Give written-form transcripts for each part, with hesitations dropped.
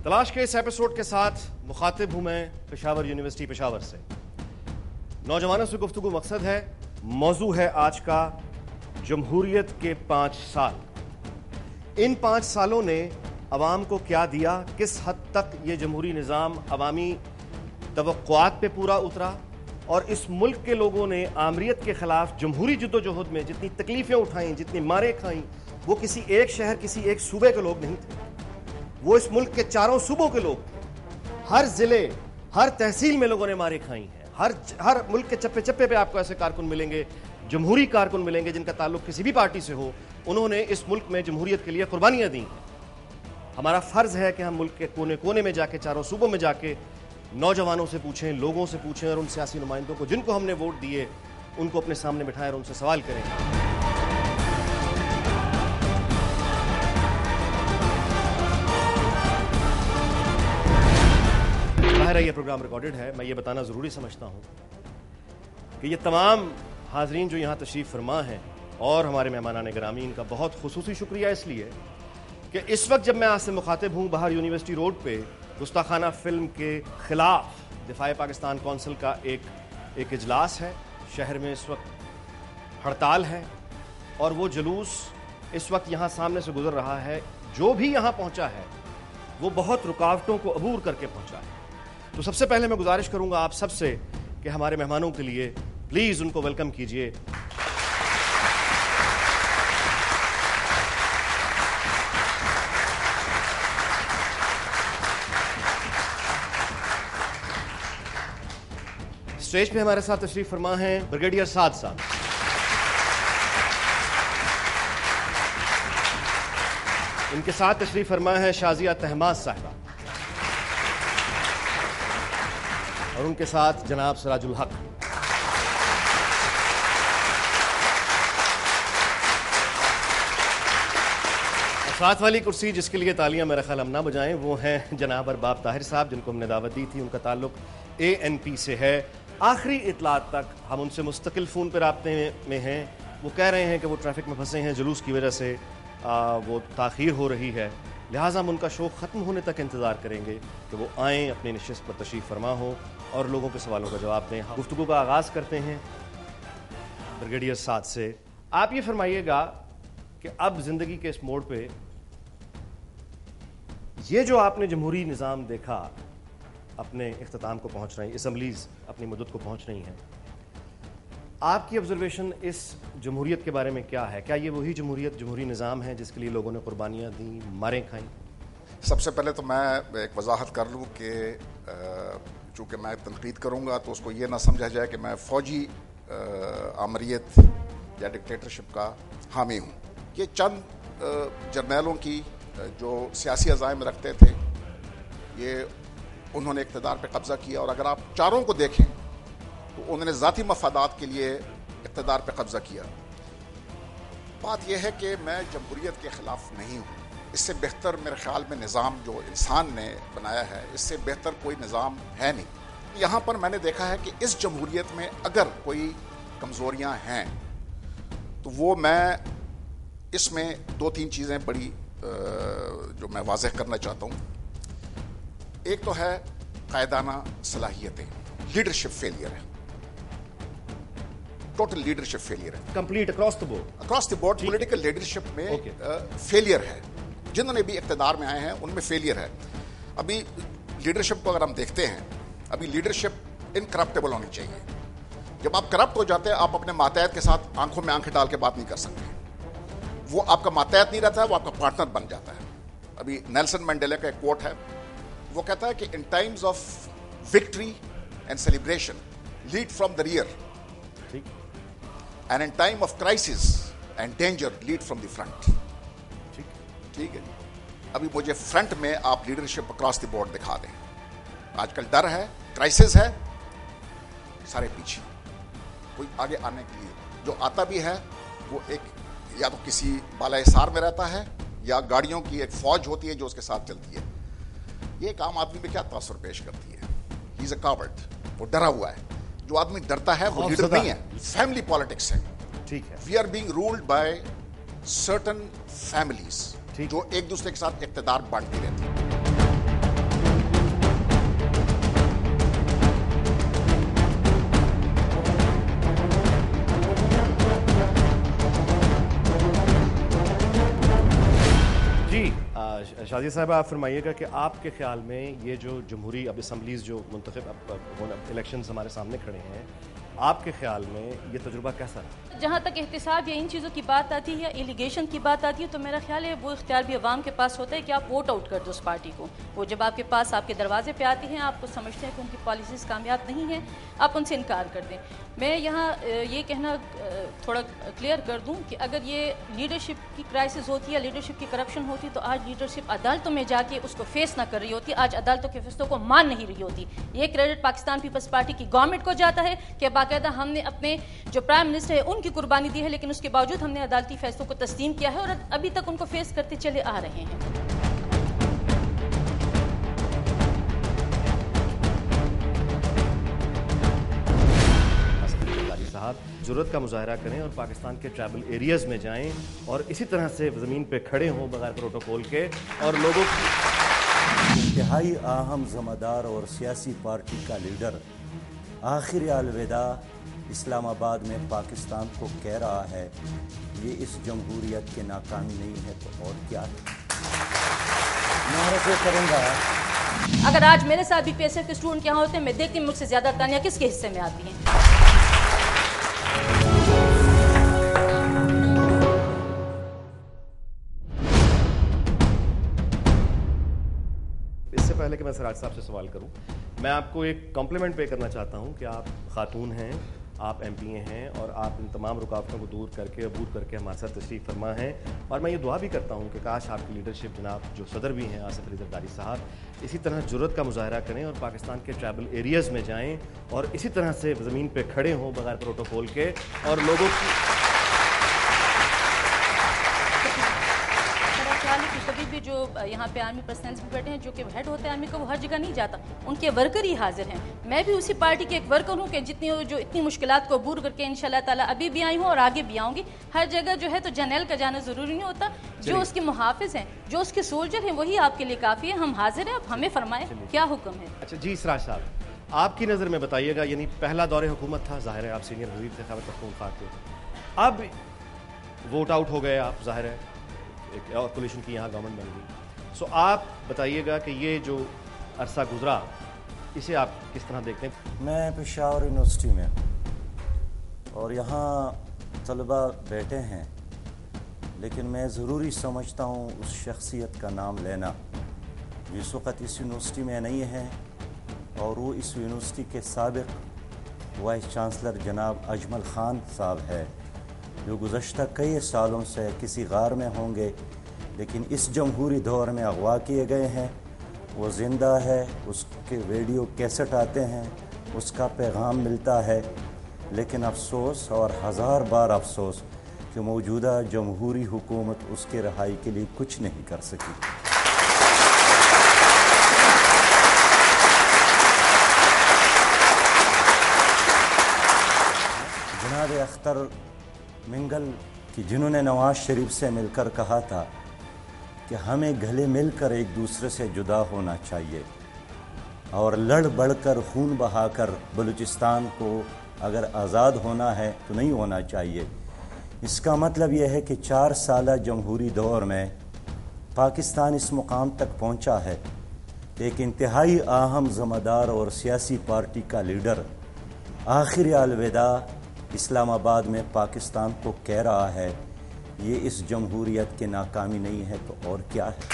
تلاش کے اس ایپیسوڈ کے ساتھ مخاطب ہوں میں پشاور یونیورسٹی پشاور سے. نوجوانوں سے گفتگو مقصد ہے. موضوع ہے آج کا جمہوریت کے 5 سال. ان 5 سالوں نے عوام کو کیا دیا, کس حد تک یہ جمہوری نظام عوامی توقعات پہ پورا اترا, اور اس ملک کے لوگوں نے آمریت کے خلاف جمہوری جدوجہد میں جتنی تکلیفیں اٹھائیں, جتنی ماریں کھائیں, وہ کسی ایک شہر, کسی ایک صوبے کے لوگ نہیں تھے. وہ اس ملک کے 4 صوبوں کے لوگ تھے. ہر ضلع, ہر تحصیل میں لوگوں نے ماریں کھائی ہیں. ہر ملک کے چپے چپے پہ آپ کو ایسے کارکن ملیں گے, جمہوری کارکن ملیں گے جن کا تعلق کسی بھی پارٹی سے ہو. انہوں نے اس ملک میں جمہوریت کے لیے قربانیاں دی ہیں. ہمارا فرض ہے کہ ہم ملک کے کونے کونے میں جا کے, 4 صوبوں میں جا کے نوجوانوں سے پوچھیں, لوگوں سے پوچھیں, اور ان سیاسی نمائندوں کو جن کو ہم نے ووٹ دیے ان کو اپنے سامنے بٹھائیں اور ان سے سوال کریں. ظاہر ہے یہ پروگرام ریکارڈڈ ہے. میں یہ بتانا ضروری سمجھتا ہوں کہ یہ تمام حاضرین جو یہاں تشریف فرما ہیں اور ہمارے مہمانان گرامی, ان کا بہت خصوصی شکریہ اس لیے کہ اس وقت جب میں آپ سے مخاطب ہوں, باہر یونیورسٹی روڈ پہ گستاخانہ فلم کے خلاف دفاع پاکستان کونسل کا ایک اجلاس ہے. شہر میں اس وقت ہڑتال ہے اور وہ جلوس اس وقت یہاں سامنے سے گزر رہا ہے. جو بھی یہاں پہنچا ہے وہ بہت رکاوٹوں کو عبور کر کے پہنچا ہے. تو سب سے پہلے میں گزارش کروں گا آپ سب سے کہ ہمارے مہمانوں کے لیے پلیز ان کو ویلکم کیجئے. اسٹیج پہ ہمارے ساتھ تشریف فرما ہیں بریگیڈیئر سعد صاحب. ان کے ساتھ تشریف فرما ہے شازیہ طہماسب صاحبہ, اور ان کے ساتھ جناب سراج الحق. ساتھ والی کرسی جس کے لیے تالیاں میرا خیال ہم نہ بجائیں, وہ ہیں جناب ارباب طاہر صاحب, جن کو ہم نے دعوت دی تھی. ان کا تعلق ANP سے ہے. آخری اطلاعات تک ہم ان سے مستقل فون پہ رابطے میں ہیں. وہ کہہ رہے ہیں کہ وہ ٹریفک میں پھنسے ہیں, جلوس کی وجہ سے وہ تاخیر ہو رہی ہے, لہٰذا ہم ان کا شوق ختم ہونے تک انتظار کریں گے کہ وہ آئیں, اپنی نشست پر تشریف فرما ہوں اور لوگوں کے سوالوں کا جواب دیں. گفتگو کا آغاز کرتے ہیں بریگیڈیئر سعد سے. آپ یہ فرمائیے گا کہ اب زندگی کے اس موڑ پہ یہ جو آپ نے جمہوری نظام دیکھا اپنے اختتام کو پہنچ رہی, اسمبلیز اپنی مدت کو پہنچ رہی ہیں, آپ کی آبزرویشن اس جمہوریت کے بارے میں کیا ہے؟ کیا یہ وہی جمہوری نظام ہے جس کے لیے لوگوں نے قربانیاں دیں, ماریں کھائیں؟ سب سے پہلے تو میں ایک وضاحت کر لوں کہ چونکہ میں تنقید کروں گا تو اس کو یہ نہ سمجھا جائے کہ میں فوجی آمریت یا ڈکٹیٹرشپ کا حامی ہوں. یہ چند جرنیلوں کی جو سیاسی عزائم رکھتے تھے, یہ انہوں نے اقتدار پہ قبضہ کیا, اور اگر آپ چاروں کو دیکھیں تو انہوں نے ذاتی مفادات کے لیے اقتدار پہ قبضہ کیا. بات یہ ہے کہ میں جمہوریت کے خلاف نہیں ہوں. اس سے بہتر میرے خیال میں نظام جو انسان نے بنایا ہے, اس سے بہتر کوئی نظام ہے نہیں. یہاں پر میں نے دیکھا ہے کہ اس جمہوریت میں اگر کوئی کمزوریاں ہیں تو وہ میں اس میں 2-3 چیزیں بڑی جو میں واضح کرنا چاہتا ہوں. ایک تو ہے قائدانہ صلاحیتیں, لیڈرشپ فیلئر ہے, ٹوٹل لیڈرشپ فیلئر ہے, complete across the board political leadership میں فیلئر ہے. جنہوں نے بھی اقتدار میں آئے ہیں ان میں فیلئر ہے. ابھی لیڈرشپ کو اگر ہم دیکھتے ہیں, ابھی لیڈرشپ انکرپٹیبل ہونی چاہیے. جب آپ کرپٹ ہو جاتے ہیں, آپ اپنے ماتحت کے ساتھ آنکھوں میں آنکھیں ڈال کے بات نہیں کر سکتے. وہ آپ کا ماتحت نہیں رہتا ہے, وہ آپ کا پارٹنر بن جاتا ہے. ابھی نیلسن مینڈیلا کا ایک کوٹ ہے, وہ کہتا ہے کہ in times of victory and celebration lead from the rear, and in time of crisis and danger lead from the front. ٹھیک ہے. ابھی مجھے فرنٹ میں آپ لیڈرشپ اکراس دی بورڈ دکھا دیں. آج کل ڈر ہے, کرائسس ہے, سارے پیچھے, کوئی آگے آنے کے لیے جو آتا بھی ہے وہ ایک یا تو کسی بالا حصار میں رہتا ہے یا گاڑیوں کی ایک فوج ہوتی ہے جو اس کے ساتھ چلتی ہے. یہ ایک عام آدمی پہ کیا تاثر پیش کرتی ہے؟ ہی از اے کاورڈ, وہ ڈرا ہوا ہے. جو آدمی ڈرتا ہے وہ لیڈر نہیں ہے. فیملی پالیٹکس ہے. ٹھیک ہے. We are being ruled by certain families جو ایک دوسرے کے ساتھ اقتدار بانٹتی رہتی ہے. شازیہ صاحب آپ فرمائیے گا کہ آپ کے خیال میں یہ جو جمہوری اب اسمبلیز جو منتخب الیکشنز ہمارے سامنے کھڑے ہیں، آپ کے خیال میں یہ تجربہ کیسا ہے؟ جہاں تک احتساب یا ان چیزوں کی بات آتی ہے یا ایلیگیشن کی بات آتی ہے تو میرا خیال ہے وہ اختیار بھی عوام کے پاس ہوتا ہے کہ آپ ووٹ آؤٹ کر دو اس پارٹی کو. وہ جب آپ کے پاس آپ کے دروازے پہ آتی ہیں، آپ کو سمجھتے ہیں کہ ان کی پالیسیز کامیاب نہیں ہیں، آپ ان سے انکار کر دیں. میں یہاں یہ کہنا تھوڑا کلیئر کر دوں کہ اگر یہ لیڈرشپ کی کرائسس ہوتی ہے، لیڈرشپ کی کرپشن ہوتی تو آج لیڈرشپ عدالتوں میں جا کے اس کو فیس نہ کر رہی ہوتی، آج عدالتوں کے فیصلوں کو مان نہیں رہی ہوتی. یہ کریڈٹ پاکستان پیپلز پارٹی کی گورنمنٹ کو جاتا ہے کہ باقاعدہ ہم نے اپنے جو پرائم منسٹر ہے ان کی قربانی دی ہے، لیکن اس کے باوجود ہم نے عدالتی فیصلوں کو تسلیم کیا ہے اور ابھی تک ان کو فیس کرتے چلے آ رہے ہیں. صاحب ضرورت کا مظاہرہ کریں اور پاکستان کے ٹرائبل ایریاز میں جائیں اور اسی طرح سے زمین پہ کھڑے ہوں بغیر پروٹوکول کے اور لوگوں کی انتہائی اہم ذمہ دار اور سیاسی پارٹی کا لیڈر آخر الوداع اسلام آباد میں پاکستان کو کہہ رہا ہے یہ اس جمہوریت کے ناکامی نہیں ہے تو اور کیا ہے. میں عرض کروں گا اگر آج میرے ساتھ بھی پی ایس ایف کے اسٹوڈنٹ یہاں ہوتے ہیں، میں دیکھتی ہوں مجھ سے زیادہ تانیہ کس کے حصے میں آتی ہیں. اس سے پہلے کہ میں سراج صاحب سے سوال کروں، میں آپ کو ایک کمپلیمنٹ پے کرنا چاہتا ہوں کہ آپ خاتون ہیں، آپ ایم پی اے ہیں اور آپ ان تمام رکاوٹوں کو دور کر کے عبور کر کے ہمارے ساتھ تشریف فرما ہیں. اور میں یہ دعا بھی کرتا ہوں کہ کاش آپ کی لیڈرشپ جناب جو صدر بھی ہیں آصف علی زرداری صاحب اسی طرح جرأت کا مظاہرہ کریں اور پاکستان کے ٹرائبل ایریاز میں جائیں اور اسی طرح سے زمین پہ کھڑے ہوں بغیر پروٹوکول کے اور لوگوں کی کبھی بھی جو یہاں پہ آرمی پرسنلز بھی بیٹھے ہیں جو کہ ہیڈ ہوتے ہیں آرمی کا، وہ ہر جگہ نہیں جاتا، ان کے ورکر ہی حاضر ہیں. میں بھی اسی پارٹی کے ایک ورکر ہوں کہ اتنی مشکلات کو عبور کر کے انشاءاللہ تعالیٰ ابھی بھی آئی ہوں اور آگے بھی آؤں گی. ہر جگہ جو ہے تو جرنیل کا جانا ضروری نہیں ہوتا، جو اس کے محافظ ہیں، جو اس کے سولجر ہیں، وہی آپ کے لیے کافی ہے. ہم حاضر ہیں، آپ ہمیں فرمائیں کیا حکم ہے. اچھا جی سراج صاحب، آپ کی نظر میں بتائیے گا، یعنی پہلا دور حکومت تھا، ظاہر ہے آپ سینئر وزیر تھے خیبر پختونخوا کے، اب ووٹ آؤٹ ہو گئے آپ، ظاہر ہے ایک اور کولیشن کی یہاں گورنمنٹ بن گئی. سو آپ بتائیے گا کہ یہ جو عرصہ گزرا اسے آپ کس طرح دیکھتے ہیں؟ میں پشاور یونیورسٹی میں اور یہاں طلباء بیٹھے ہیں، لیکن میں ضروری سمجھتا ہوں اس شخصیت کا نام لینا جو اس وقت اس یونیورسٹی میں نہیں ہے، اور وہ اس یونیورسٹی کے سابق وائس چانسلر جناب اجمل خان صاحب ہے، جو گزشتہ کئی سالوں سے کسی غار میں ہوں گے لیکن اس جمہوری دور میں اغوا کیے گئے ہیں. وہ زندہ ہے، اس کے ویڈیو کیسٹ آتے ہیں، اس کا پیغام ملتا ہے، لیکن افسوس اور ہزار بار افسوس کہ موجودہ جمہوری حکومت اس کے رہائی کے لیے کچھ نہیں کر سکی. جناب اختر منگل کی جنہوں نے نواز شریف سے مل کر کہا تھا کہ ہمیں گلے مل کر ایک دوسرے سے جدا ہونا چاہیے اور لڑ بڑھ کر خون بہا کر بلوچستان کو اگر آزاد ہونا ہے تو نہیں ہونا چاہیے. اس کا مطلب یہ ہے کہ 4 سالہ جمہوری دور میں پاکستان اس مقام تک پہنچا ہے. ایک انتہائی اہم ذمہ دار اور سیاسی پارٹی کا لیڈر آخر الوداع اسلام آباد میں پاکستان کو کہہ رہا ہے یہ اس جمہوریت کی ناکامی نہیں ہے تو اور کیا ہے.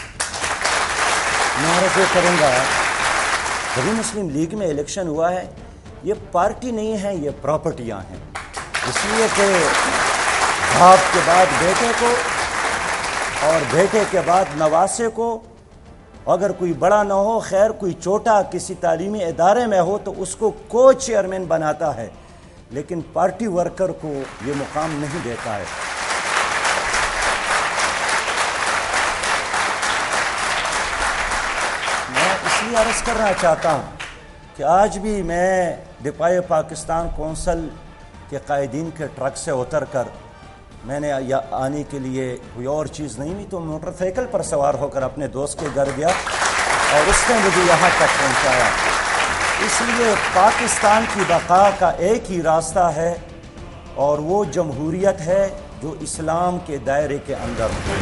میں عرض کروں گا کبھی مسلم لیگ میں الیکشن ہوا ہے، یہ پارٹی نہیں ہے، یہ پراپرٹیاں ہیں. اس لیے کہ باپ کے بعد بیٹے کو اور بیٹے کے بعد نواسے کو، اگر کوئی بڑا نہ ہو خیر کوئی چھوٹا کسی تعلیمی ادارے میں ہو تو اس کو چیئرمین بناتا ہے، لیکن پارٹی ورکر کو یہ مقام نہیں دیتا ہے. عرض کرنا چاہتا ہوں کہ آج بھی میں دفاع پاکستان کونسل کے قائدین کے ٹرک سے اتر کر میں نے آنے کے لیے کوئی اور چیز نہیں ہوئی تو موٹر سائیکل پر سوار ہو کر اپنے دوست کے گھر گیا اور اس نے مجھے یہاں تک پہنچایا. اس لیے پاکستان کی بقا کا ایک ہی راستہ ہے اور وہ جمہوریت ہے جو اسلام کے دائرے کے اندر ہو.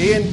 ANP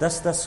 10-10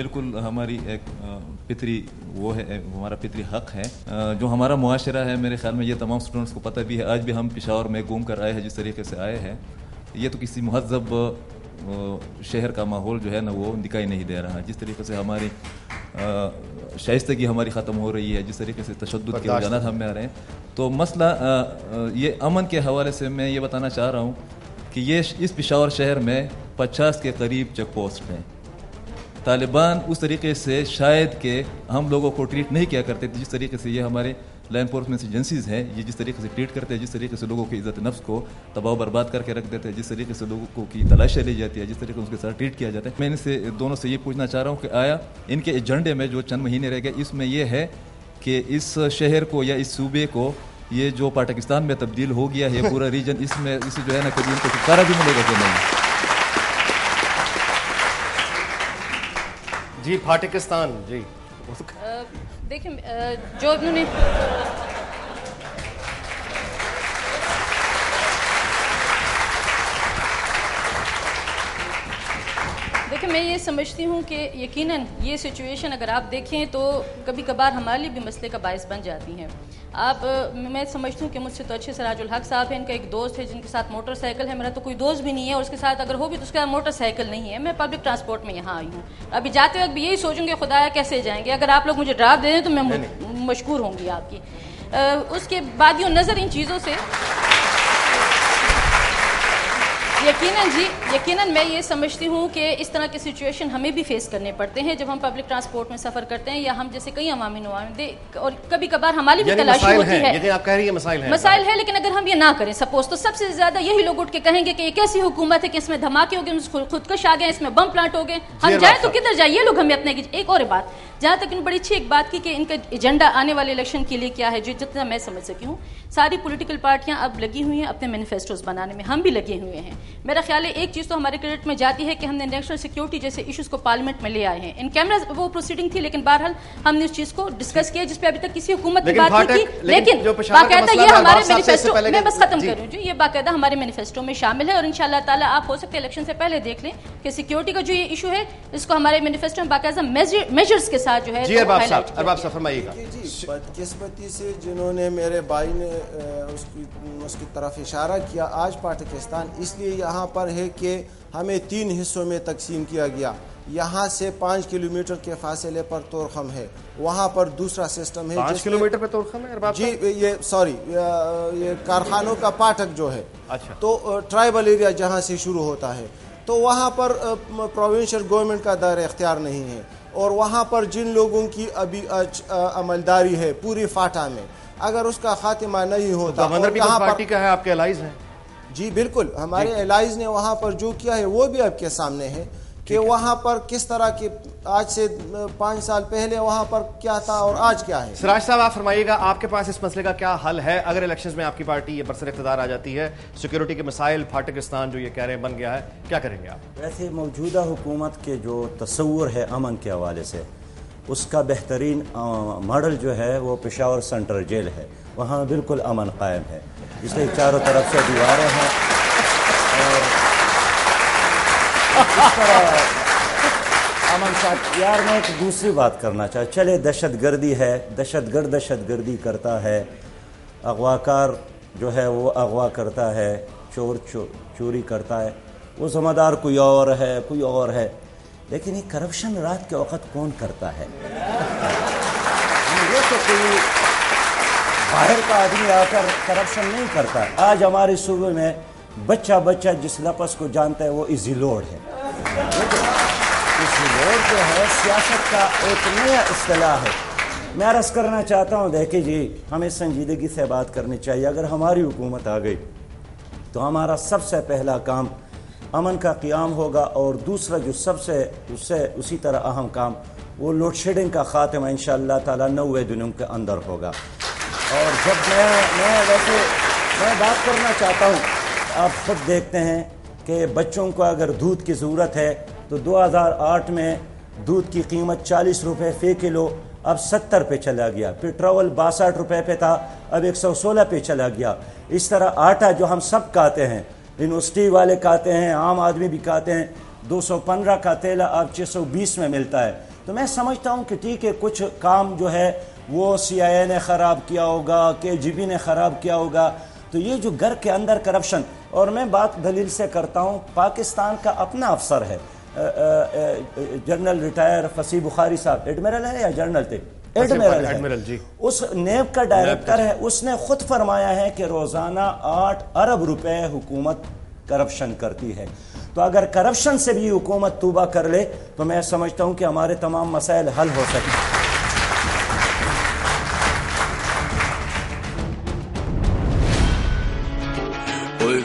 بالکل ہماری ایک فطری وہ ہے، ہمارا فطری حق ہے. جو ہمارا معاشرہ ہے میرے خیال میں یہ تمام اسٹوڈنٹس کو پتہ بھی ہے. آج بھی ہم پشاور میں گھوم کر آئے ہیں جس طریقے سے آئے ہیں، یہ تو کسی مہذب شہر کا ماحول جو ہے نا وہ دکھائی نہیں دے رہا. جس طریقے سے ہماری شائستگی ہماری ختم ہو رہی ہے، جس طریقے سے تشدد کے رجحانات ہم میں آ رہے ہیں، تو مسئلہ یہ امن کے حوالے سے میں یہ بتانا چاہ رہا ہوں کہ یہ اس پشاور شہر میں 50 کے قریب چیک پوسٹ ہیں. طالبان اس طریقے سے شاید کہ ہم لوگوں کو ٹریٹ نہیں کیا کرتے جس طریقے سے یہ ہمارے لا انفورسمنٹ ایجنسیز ہیں، یہ جس طریقے سے ٹریٹ کرتے ہیں، جس طریقے سے لوگوں کی عزت نفس کو تباہ و برباد کر کے رکھ دیتے ہیں، جس طریقے سے لوگوں کو کی تلاشیاں لی جاتی ہے، جس طریقے سے اس کے ساتھ ٹریٹ کیا جاتا ہے. میں ان سے دونوں سے یہ پوچھنا چاہ رہا ہوں کہ آیا ان کے ایجنڈے میں جو چند مہینے رہ گئے اس میں یہ ہے کہ اس شہر کو یا اس صوبے کو یہ جو پاکستان میں تبدیل ہو گیا ہے پورا ریجن، اس میں اسے جو ہے نا کبھی ان کو چھٹکارا بھی ملے گا کہ نہیں؟ جی پاکستان جی دیکھیں جو انہوں نے دیکھیں میں یہ سمجھتی ہوں کہ یقیناً یہ سچویشن اگر آپ دیکھیں تو کبھی کبھار ہمارے لیے بھی مسئلے کا باعث بن جاتی ہیں. میں سمجھتی ہوں کہ مجھ سے تو اچھے سراج الحق صاحب ہیں، ان کا ایک دوست ہے جن کے ساتھ موٹر سائیکل ہے. میرا تو کوئی دوست بھی نہیں ہے، اور اس کے ساتھ اگر ہو بھی تو اس کے ساتھ موٹر سائیکل نہیں ہے. میں پبلک ٹرانسپورٹ میں یہاں آئی ہوں. ابھی جاتے وقت بھی یہی سوچوں گے خدایا کیسے جائیں گے. اگر آپ لوگ مجھے ڈراپ دے دیں تو میں مشکور ہوں گی آپ کی. اس کے بعد یوں نظر ان چیزوں سے یقیناً میں یہ سمجھتی ہوں کہ اس طرح کے سچویشن ہمیں بھی فیس کرنے پڑتے ہیں جب ہم پبلک ٹرانسپورٹ میں سفر کرتے ہیں، یا ہم جیسے کئی عوامی نمائندے، اور کبھی کبھار ہماری بھی تلاشی ہوتی ہے. یعنی آپ کہہ رہی ہیں مسائل ہے، لیکن اگر ہم یہ نہ کریں سپوز، تو سب سے زیادہ یہی لوگ اٹھ کے کہیں گے کہ ایک ایسی حکومت ہے کہ اس میں دھماکے ہو گئے، خودکش آ گئے، اس میں بم پلانٹ ہو گئے، ہم جائیں تو کدھر جائیں؟ یہ لوگ ہمیں اپنے ایک اور بات جہاں تک ان بڑی اچھی ایک بات کی کہ ان کا ایجنڈا آنے والے الیکشن کے لیے کیا ہے. جو جتنا میں سمجھ سکی ہوں ساری پولیٹیکل پارٹیاں اب لگی ہوئی ہیں اپنے مینیفیسٹوز بنانے میں، ہم بھی لگے ہوئے ہیں. میرا خیال ہے ایک چیز تو ہمارے کریڈٹ میں جاتی ہے کہ ہم نے نیشنل سیکیورٹی جیسے ایشوز کو پارلیمنٹ میں لے آئے ہیں. ان کیمراز وہ پروسیڈنگ تھی، لیکن بہرحال ہم نے اس چیز کو ڈسکس کیا جس پہ ابھی تک کسی حکومت نے بات نہیں کی. لیکن باقاعدہ یہ ہمارے مینیفیسٹو میں بس ختم کروں جی، یہ باقاعدہ ہمارے مینیفیسٹو میں شامل ہے، اور انشاءاللہ تعالیٰ آپ ہو سکتے الیکشن سے پہلے دیکھ لیں کہ سیکیورٹی کا جو یہ ایشو ہے اس کو ہمارے مینیفیسٹو میں باقاعدہ میجرز کے ساتھ جو ہے ارباب صاحب فرمائیے گا. جی بدقسمتی سے جنہوں نے میرے بھائی نے اس کی طرف اشارہ کیا، آج پاکستان اس لیے یہاں پر ہے کہ ہمیں 3 حصوں میں تقسیم کیا گیا. یہاں سے 5 کلومیٹر کے فاصلے پر تورخم ہے، وہاں پر دوسرا سسٹم ہے 5 کلومیٹر پہ تورخم ہے جی. یہ کارخانوں کا پاٹک جو ہے، تو ٹرائبل ایریا جہاں سے شروع ہوتا ہے، تو وہاں پر پروونشل گورنمنٹ کا دائرہ اختیار نہیں ہے. اور وہاں پر جن لوگوں کی ابھی عملداری ہے پوری فاٹا میں، اگر اس کا خاتمہ نہیں ہوتا، پارٹی کا ہے آپ کے الائز ہیں جی بالکل، ہمارے الائز نے وہاں پر جو کیا ہے وہ بھی آپ کے سامنے ہے کہ وہاں پر کس طرح کی آج سے 5 سال پہلے وہاں پر کیا تھا اور آج کیا ہے. سراج صاحب آپ فرمائیے گا آپ کے پاس اس مسئلے کا کیا حل ہے اگر الیکشنز میں آپ کی پارٹی یہ برسر اقتدار آ جاتی ہے؟ سیکیورٹی کے مسائل پاکستان جو یہ کہہ رہے ہیں بن گیا ہے، کیا کریں گے آپ؟ ویسے موجودہ حکومت کے جو تصور ہے امن کے حوالے سے، اس کا بہترین ماڈل جو ہے وہ پشاور سینٹرل جیل ہے. وہاں بالکل امن قائم ہے، اس لیے چاروں طرف سے دیواریں ہیں. اور اس طرح امن ساتھ یار میں ایک دوسری بات کرنا چاہتا، چلے دہشت گردی ہے، دہشت گردی کرتا ہے، اغواکار جو ہے وہ اغوا کرتا ہے، چور چوری کرتا ہے، وہ ذمہ دار کوئی اور ہے. لیکن یہ کرپشن رات کے وقت کون کرتا ہے؟ یہ تو کوئی باہر کا آدمی آ کر کرپشن نہیں کرتا. آج ہمارے صوبے میں بچہ جس لفظ کو جانتا ہے وہ ایزی لوڈ ہے. ایزی لوڈ جو ہے سیاست کا ایک نیا اصطلاح ہے. میں عرض کرنا چاہتا ہوں، دیکھیں جی ہمیں سنجیدگی سے بات کرنی چاہیے. اگر ہماری حکومت آ گئی تو ہمارا سب سے پہلا کام امن کا قیام ہوگا، اور دوسرا جو سب سے اسی طرح اہم کام وہ لوڈ شیڈنگ کا خاتمہ انشاءاللہ تعالیٰ 90 دنوں کے اندر ہوگا. اور جب میں بات کرنا چاہتا ہوں، آپ خود دیکھتے ہیں کہ بچوں کو اگر دودھ کی ضرورت ہے تو 2008 میں دودھ کی قیمت 40 روپے فی کلو اب 70 پہ چلا گیا. پیٹرول 62 روپے پہ تھا، اب 116 پہ چلا گیا. اس طرح آٹا جو ہم سب کھاتے ہیں، یونیورسٹی والے کھاتے ہیں، عام آدمی بھی کھاتے ہیں، 215 کا تیل اب 620 میں ملتا ہے. تو میں سمجھتا ہوں کہ ٹھیک ہے کچھ کام جو ہے وہ CIA نے خراب کیا ہوگا, KGB نے خراب کیا ہوگا, تو یہ جو گھر کے اندر کرپشن, اور میں بات دلیل سے کرتا ہوں, پاکستان کا اپنا افسر ہے جنرل ریٹائر فصیح بخاری صاحب, ایڈمرل ہے یا جنرل تھے؟ ایڈمرل جی, اس نیب کا ڈائریکٹر ہے, اس نے خود فرمایا ہے کہ روزانہ 8 ارب روپے حکومت کرپشن کرتی ہے. تو اگر کرپشن سے بھی حکومت توبہ کر لے تو میں سمجھتا ہوں کہ ہمارے تمام مسائل حل ہو سکیں.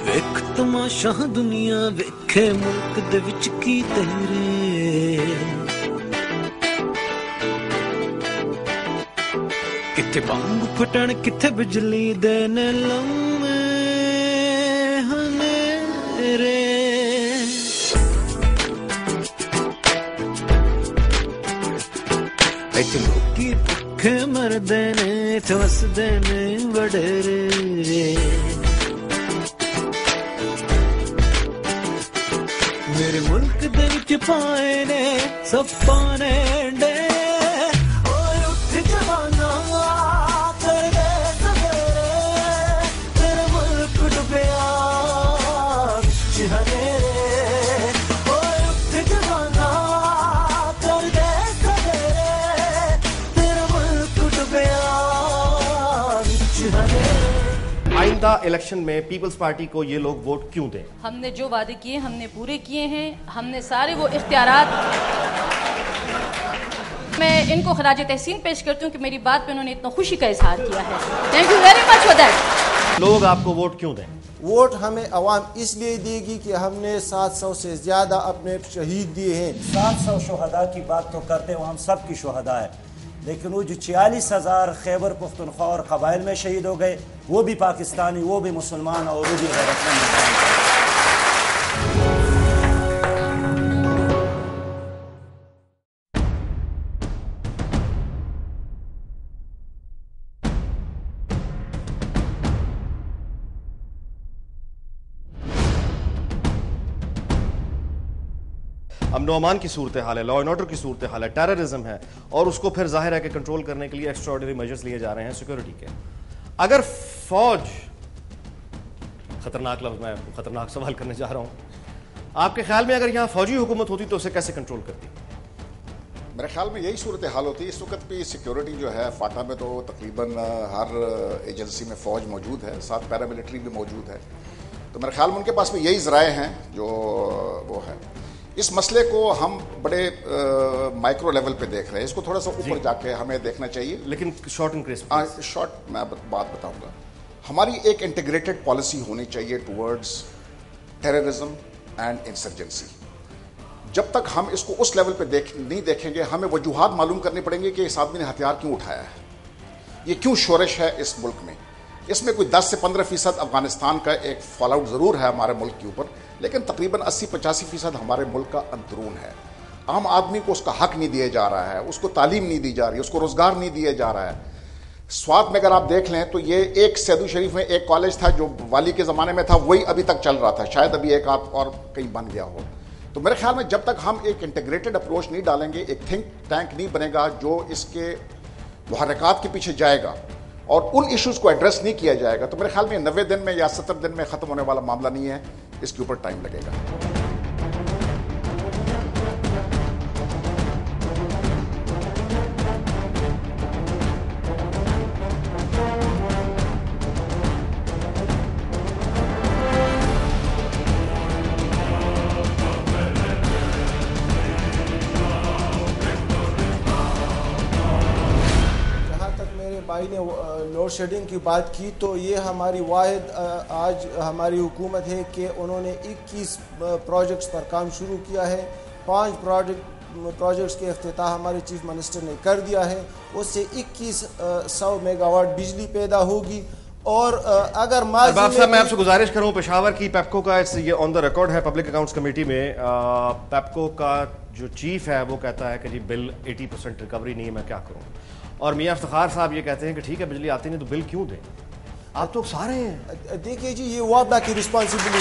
ویکھ تماشا دنیا ویکھے ملک دے وچ کی تیرے, کتے بانگ پھٹن کتے بجلی دے نے لمے ہنیرے, ایتھے لوکی بھکھے مردے نے ایتھے وسدے نے وڈیرے, میرے ملک دے وچ پائے نے سب پانے ڈے, اوے اٹھ جوانا کر دے سویرے, تیرا ملک ڈبیا وچ ہنیرے, اوے اٹھ جوانا کر دے سویرے, تیرا ملک ڈبیا وچ ہنیرے. آئندہ الیکشن میں پیپلز پارٹی کو یہ لوگ ووٹ کیوں دیں؟ ہم نے جو وعدے کیے ہم نے پورے کیے ہیں, ہم نے سارے وہ اختیارات, میں ان کو خراج تحسین پیش کرتی ہوں کہ میری بات پہ انہوں نے اتنا خوشی کا اظہار کیا ہے. Thank you very much for that. لوگ آپ کو ووٹ کیوں دیں؟ ووٹ ہمیں عوام اس لیے دے گی کہ ہم نے 700 سے زیادہ اپنے شہید دیے ہیں. 700 شہداء کی بات تو کرتے ہیں, وہ ہم سب کی شہداء ہے, لیکن وہ جو 46,000 خیبر پختونخوا اور قبائل میں شہید ہو گئے, وہ بھی پاکستانی, وہ بھی مسلمان, اور وہ بھی غیرت مند. امن و امان کی صورتحال ہے, لا اینڈ آرڈر کی صورتحال ہے, ٹیررزم ہے, اور اس کو پھر ظاہر ہے کہ کنٹرول کرنے کے لیے ایکسٹراڈنری میجرز لیے جا رہے ہیں سیکورٹی کے. اگر فوج, خطرناک لفظ, میں خطرناک سوال کرنے جا رہا ہوں, آپ کے خیال میں اگر یہاں فوجی حکومت ہوتی تو اسے کیسے کنٹرول کرتی؟ میرے خیال میں یہی صورتحال ہوتی ہے. اس وقت بھی سیکیورٹی جو ہے فاٹا میں تو تقریباً ہر ایجنسی میں فوج موجود ہے, ساتھ پیرا ملٹری بھی موجود ہے, تو میرے خیال میں ان کے پاس بھی یہی ذرائع ہیں جو وہ ہے. اس مسئلے کو ہم بڑے مائکرو لیول پہ دیکھ رہے ہیں, اس کو تھوڑا سا اوپر جا کے ہمیں دیکھنا چاہیے. لیکن شارٹ اینڈ کرسپ, شارٹ میں بات بتاؤں گا. ہماری ایک انٹیگریٹڈ پالیسی ہونی چاہیے ٹورڈز ٹیررزم اینڈ انسرجنسی. جب تک ہم اس کو اس لیول پہ نہیں دیکھیں گے, ہمیں وجوہات معلوم کرنی پڑیں گے کہ اس آدمی نے ہتھیار کیوں اٹھایا ہے, یہ کیوں شورش ہے اس ملک میں. اس میں کوئی 10 سے 15% افغانستان کا ایک فال آؤٹ ضرور ہے ہمارے ملک کے اوپر, لیکن تقریباً 80-85% ہمارے ملک کا اندرون ہے. عام آدمی کو اس کا حق نہیں دیا جا رہا ہے, اس کو تعلیم نہیں دی جا رہی, اس کو روزگار نہیں دیا جا رہا ہے. سوات میں اگر آپ دیکھ لیں تو یہ ایک سیدو شریف میں ایک کالج تھا جو والی کے زمانے میں تھا, وہی ابھی تک چل رہا تھا, شاید ابھی ایک آدھ اور کہیں بن گیا ہو. تو میرے خیال میں جب تک ہم ایک انٹیگریٹڈ اپروچ نہیں ڈالیں گے, ایک تھنک ٹینک نہیں بنے گا جو اس کے محرکات کے پیچھے جائے گا اور ان ایشوز کو ایڈریس نہیں کیا جائے گا, تو میرے خیال میں 90 دن میں یا 70 دن میں ختم ہونے والا معاملہ نہیں ہے, اس کے اوپر ٹائم لگے گا. بھائی نے لوڈ شیڈنگ کی بات کی, تو یہ ہماری واحد آج ہماری حکومت ہے کہ انہوں نے 21 پروجیکٹس پر کام شروع کیا ہے. 5 پروجیکٹس کے افتتاح ہمارے چیف منسٹر نے کر دیا ہے, اس سے 2100 میگا واٹ بجلی پیدا ہوگی. اور اگر میں آپ سے گزارش کروں, پشاور کی پیپکو کا یہ آن دا ریکارڈ ہے پبلک اکاؤنٹس کمیٹی میں, پیپکو کا جو چیف ہے وہ کہتا ہے کہ جی بل 80% ریکوری نہیں ہے, میں کیا کروں. اور میاں افتخار صاحب یہ کہتے ہیں کہ ٹھیک ہے بجلی آتی نہیں تو بل کیوں دیں, آپ تو سارے ہیں. دیکھیے جی, یہ وابڈا کی رسپانسبلٹی,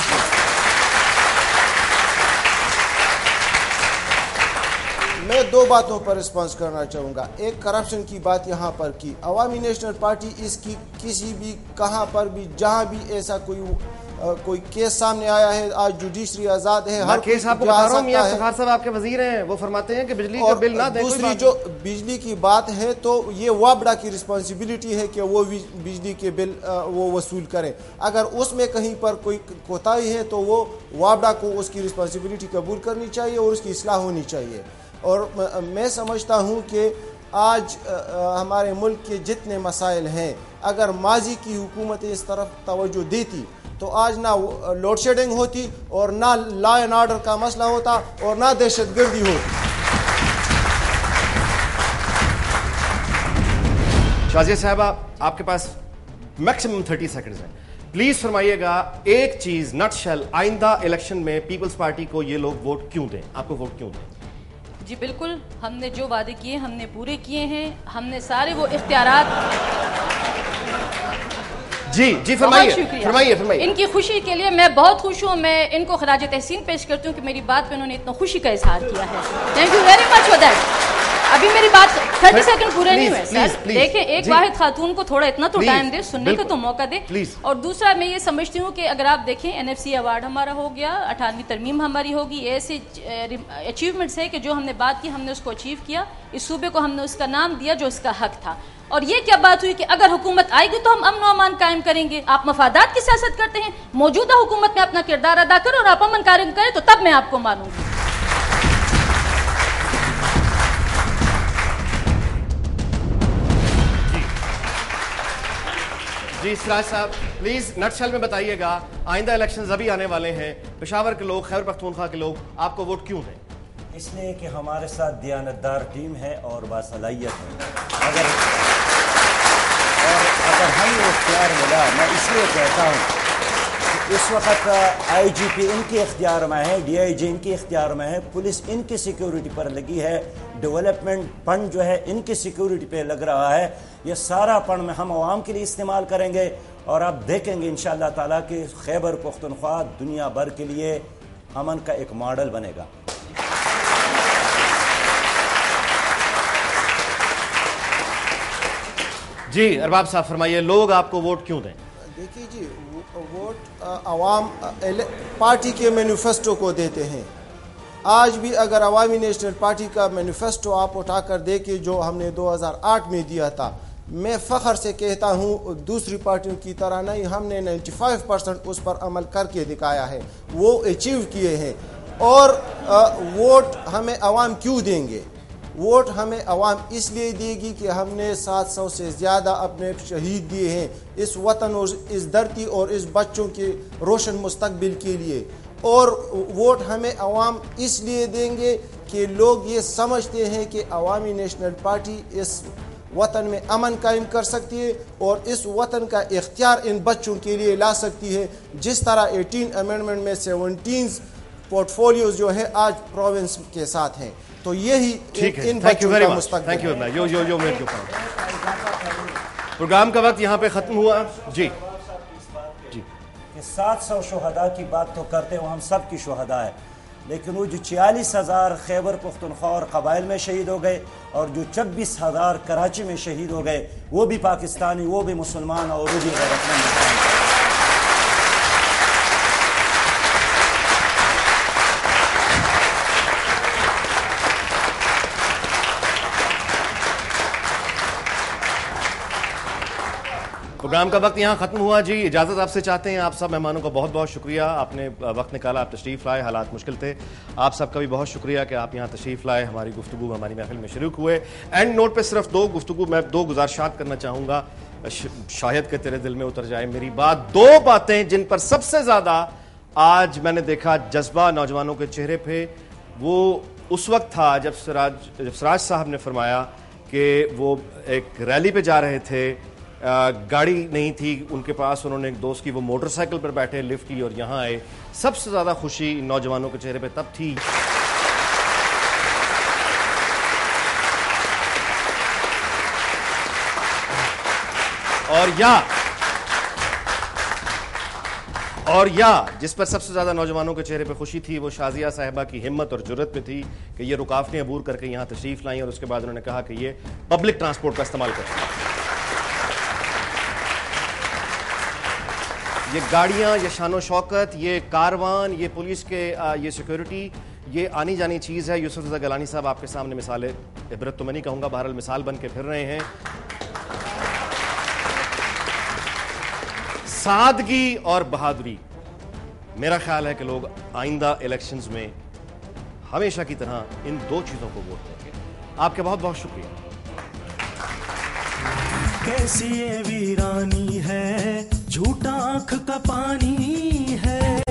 میں دو باتوں پر رسپانس کرنا چاہوں گا. ایک کرپشن کی بات یہاں پر کی. عوامی نیشنل پارٹی اس کی کسی بھی کہاں پر بھی جہاں بھی ایسا کوئی کیس سامنے آیا ہے, آج جوڈیشری آزاد ہے, ہر کیس آپ کو بتا رہا ہوں. میاں افتخار صاحب آپ کے وزیر ہیں, وہ فرماتے ہیں کہ بجلی کا بل نہ دیں. دوسری جو بجلی کی بات ہے تو یہ وابڈا کی رسپانسبلٹی ہے کہ وہ بجلی کے بل وہ وصول کرے. اگر اس میں کہیں پر کوئی کوتاہی ہے تو وہ وابڈا کو اس کی رسپانسبلٹی قبول کرنی چاہیے اور اس کی اصلاح ہونی چاہیے. اور میں سمجھتا ہوں کہ آج ہمارے ملک کے جتنے مسائل ہیں, اگر ماضی کی حکومتیں اس طرف توجہ دیتی تو آج نہ لوڈ شیڈنگ ہوتی اور نہ لا اینڈ آرڈر کا مسئلہ ہوتا اور نہ دہشت گردی ہوتی. شازیہ صاحبہ, آپ کے پاس میکسیمم 30 سیکنڈز ہیں. پلیز فرمائیے گا ایک چیز نٹ شیل, آئندہ الیکشن میں پیپلز پارٹی کو یہ لوگ ووٹ کیوں دیں, آپ کو ووٹ کیوں دیں؟ جی بالکل, ہم نے جو وعدے کیے ہم نے پورے کیے ہیں. ہم نے سارے وہ اختیارات جی فرمائیے. ان کی خوشی کے لیے میں بہت خوش ہوں. میں ان کو خراج تحسین پیش کرتی ہوں کہ میری بات پہ انہوں نے اتنا خوشی کا اظہار کیا ہے. Thank you very much for that. ابھی میری بات 30 سیکنڈ پورے نہیں ہوئے سر. دیکھیں, ایک واحد خاتون کو تھوڑا اتنا تو ٹائم دے, سننے کا تو موقع دے. اور دوسرا میں یہ سمجھتی ہوں کہ اگر آپ دیکھیں NFC ایوارڈ ہمارا ہو گیا, 98ویں ترمیم ہماری ہوگی. ایسے اچیومنٹس ہے کہ جو ہم نے بات کی ہم نے اس کو اچیو کیا. اس صوبے کو ہم نے اس کا نام دیا جو اس کا حق تھا. اور یہ کیا بات ہوئی کہ اگر حکومت آئے گی تو ہم امن و امان قائم کریں گے. آپ مفادات کی سیاست کرتے ہیں, موجودہ حکومت میں اپنا کردار ادا کریں اور آپ امن قائم کریں تو تب میں آپ کو مانوں گی. جی سراج صاحب پلیز نٹ شیل میں بتائیے گا, آئندہ الیکشنز ابھی آنے والے ہیں, پشاور کے لوگ, خیبر پختونخوا کے لوگ آپ کو ووٹ کیوں دیں؟ اس لیے کہ ہمارے ساتھ دیانتدار ٹیم ہے اور باصلاحیت ہے. اگر ہمیں اختیار ملا, میں اس لیے کہتا ہوں کہ اس وقت IGP ان کے اختیار میں ہے, DIG ان کے اختیار میں ہے, پولیس ان کی سیکیورٹی پر لگی ہے, ڈیولپمنٹ فنڈ جو ہے ان کی سیکیورٹی پہ لگ رہا ہے. یہ سارا فنڈ میں ہم عوام کے لیے استعمال کریں گے اور آپ دیکھیں گے انشاءاللہ تعالیٰ کہ خیبر پختونخوا دنیا بھر کے لیے امن کا ایک ماڈل بنے گا. جی ارباب صاحب فرمائیے, لوگ آپ کو ووٹ کیوں دیں؟ دیکھیے جی, ووٹ عوام پارٹی کے مینیفیسٹو کو دیتے ہیں. آج بھی اگر عوامی نیشنل پارٹی کا مینیفیسٹو آپ اٹھا کر دیکھیں جو ہم نے 2008 میں دیا تھا, میں فخر سے کہتا ہوں دوسری پارٹیوں کی طرح نہیں, ہم نے 95% اس پر عمل کر کے دکھایا ہے, وہ اچیو کیے ہیں. اور ووٹ ہمیں عوام کیوں دیں گے؟ ووٹ ہمیں عوام اس لیے دے گی کہ ہم نے 700 سے زیادہ اپنے شہید دیے ہیں اس وطن اور اس دھرتی اور اس بچوں کے روشن مستقبل کے لیے. اور ووٹ ہمیں عوام اس لیے دیں گے کہ لوگ یہ سمجھتے ہیں کہ عوامی نیشنل پارٹی اس وطن میں امن قائم کر سکتی ہے اور اس وطن کا اختیار ان بچوں کے لیے لا سکتی ہے, جس طرح 18 امینڈمنٹ میں 17 پورٹ فولیوز جو ہے آج پروونس کے ساتھ ہیں. تو یہی ان بچوں کا مستقبل ہے. پروگرام کا وقت یہاں پہ ختم ہوا. جی 700 شہداء کی بات تو کرتے ہیں, ہم سب کی شہداء ہے, لیکن وہ جو 46,000 خیبر پختونخوا اور قبائل میں شہید ہو گئے اور جو 26,000 کراچی میں شہید ہو گئے, وہ بھی پاکستانی, وہ بھی مسلمان اور وہ بھی غیرتمند. پروگرام کا وقت یہاں ختم ہوا. جی اجازت آپ سے چاہتے ہیں. آپ سب مہمانوں کا بہت بہت شکریہ, آپ نے وقت نکالا, آپ تشریف لائے, حالات مشکل تھے. آپ سب کا بھی بہت شکریہ کہ آپ یہاں تشریف لائے, ہماری گفتگو ہماری محفل میں شریک ہوئے. اینڈ نوٹ پہ صرف دو گزارشات کرنا چاہوں گا, شاید کہ تیرے دل میں اتر جائے میری بات. 2 باتیں جن پر سب سے زیادہ آج میں نے دیکھا جذبہ نوجوانوں کے چہرے پہ, وہ اس وقت تھا جب سراج صاحب نے فرمایا کہ وہ ایک ریلی پہ جا رہے تھے, گاڑی نہیں تھی ان کے پاس, انہوں نے ایک دوست کی, وہ موٹر سائیکل پر بیٹھے, لفٹ لی اور یہاں آئے. سب سے زیادہ خوشی نوجوانوں کے چہرے پہ تب تھی اور یا جس پر سب سے زیادہ نوجوانوں کے چہرے پہ خوشی تھی وہ شازیہ صاحبہ کی ہمت اور جرت پہ تھی کہ یہ رکاوٹیں عبور کر کے یہاں تشریف لائیں اور اس کے بعد انہوں نے کہا کہ یہ پبلک ٹرانسپورٹ کا استعمال کریں. یہ گاڑیاں، یہ شان و شوکت، یہ کاروان، یہ پولیس کے یہ سیکیورٹی، یہ آنی جانی چیز ہے. یوسف رضا گیلانی صاحب آپ کے سامنے مثال عبرت تو میں نہیں کہوں گا، بہرحال مثال بن کے پھر رہے ہیں. سادگی اور بہادری، میرا خیال ہے کہ لوگ آئندہ الیکشنز میں ہمیشہ کی طرح ان دو چیزوں کو ووٹ دیں گے. آپ کے بہت بہت شکریہ. کیسی یہ ویرانی ہے، جھوٹا آنکھ کا پانی ہے.